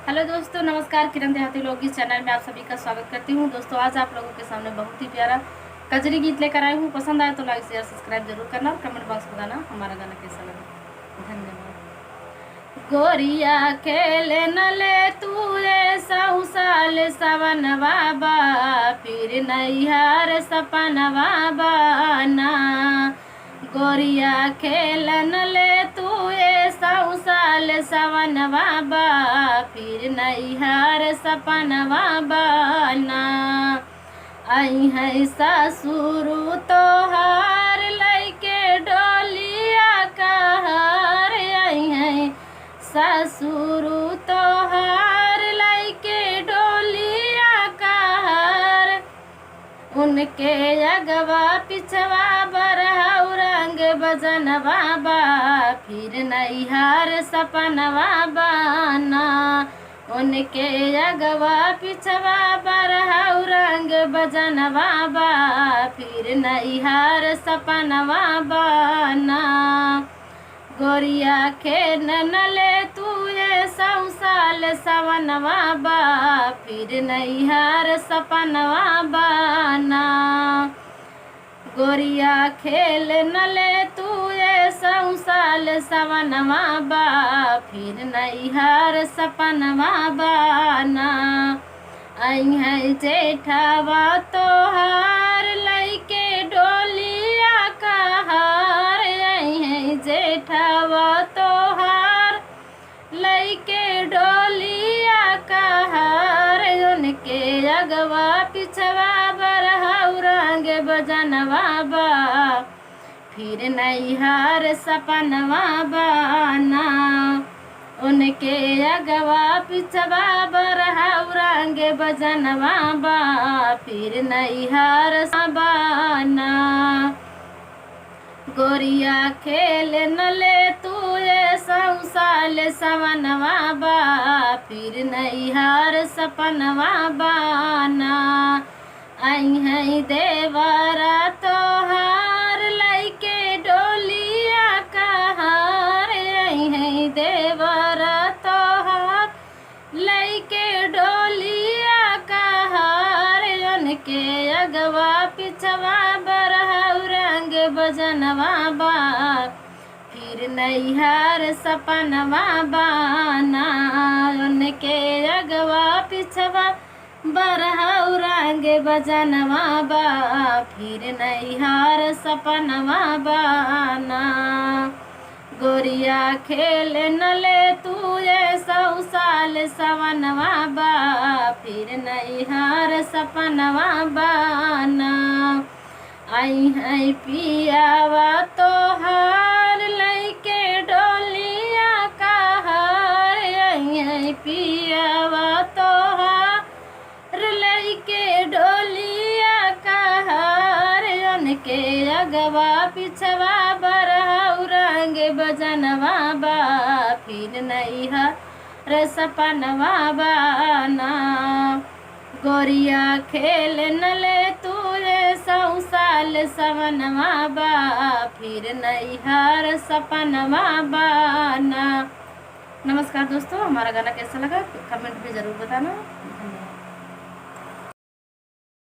Hello दोस्तों, नमस्कार। किरण देहाती लोकगीत चैनल में आप सभी का स्वागत करती हूँ। दोस्तों, आज आप लोगों के सामने बहुत ही प्यारा कजरी गीत लेकर आई हूँ। पसंद आए तो लाइक शेयर सब्सक्राइब जरूर करना और कमेंट बॉक्स में बताना हमारा गाना कैसा लगा। धन्यवाद। गोरिया खेल न ले तू रे साल सवन बाबा, फिर नैहर सपन बाबा ना। गोरिया खेल न ले तू साल सवन बाबा, फिर नैहर सपन बाबा ना। आई है ससुर तोहार लैके डोलिया कहर, आई है ससुर तोहार लैके डोलिया कहर। उनके अगवा पिछवा बरहु रंग बजन बाबा, फिर नैहर सपन बाबा ना। उनके अगवा पिछवा बरहु रंग बजन बाबा, फिर नैहर सपन बाबा ना। गोरिया खेल न ले तू साल सवन बाबा, फिर नैहर सपन बाबा ना। गोरिया खेल न ले तू साल सवन बाबा, फिर नैहर सपन बाबा ना। आई है जेठवा तोहार लैके डोलिया कहर, आई है जेठवा तोहार लैके डोलिया कहर। उनके अगवा पिछवा बरहु रंग बजन बाबा, फिर नैहर सपन बाबा ना। उनके अगवा पिछवा बरहु रंग बजन बाबा, फिर नैहर बाबा ना। गोरिया खेल न ले तू साल सवन बाबा, फिर नैहर सपन बाबा ना। आई है देवरा तोहार लैके डोलिया कहर, आई है देवरा तोहार लैके डोलिया कहर। उनके अगवा पिछवा बरहु रंग बजन बाबा, फिर नैहर सपन बाबा ना। उनके अगवा पिछवा बरहु रंग बजन बाबा, फिर नैहर सपन बाबा ना। गोरिया खेल न ले तू साल सवन बाबा, फिर नैहर सपन बाबा ना। आई है पियावा तोहार लैके डोलिया कहर, आई है पियावा तोहार लैके डोलिया कहर। उनके अगवा पिछवा बरहु रंग बजन बाबा, फिर नैहर सपन बाबा ना। गोरिया खेल न ले तू साल सवन बाबा, फिर नैहर सपन बाबा ना। नमस्कार दोस्तों, हमारा गाना कैसा लगा कमेंट में ज़रूर बताना।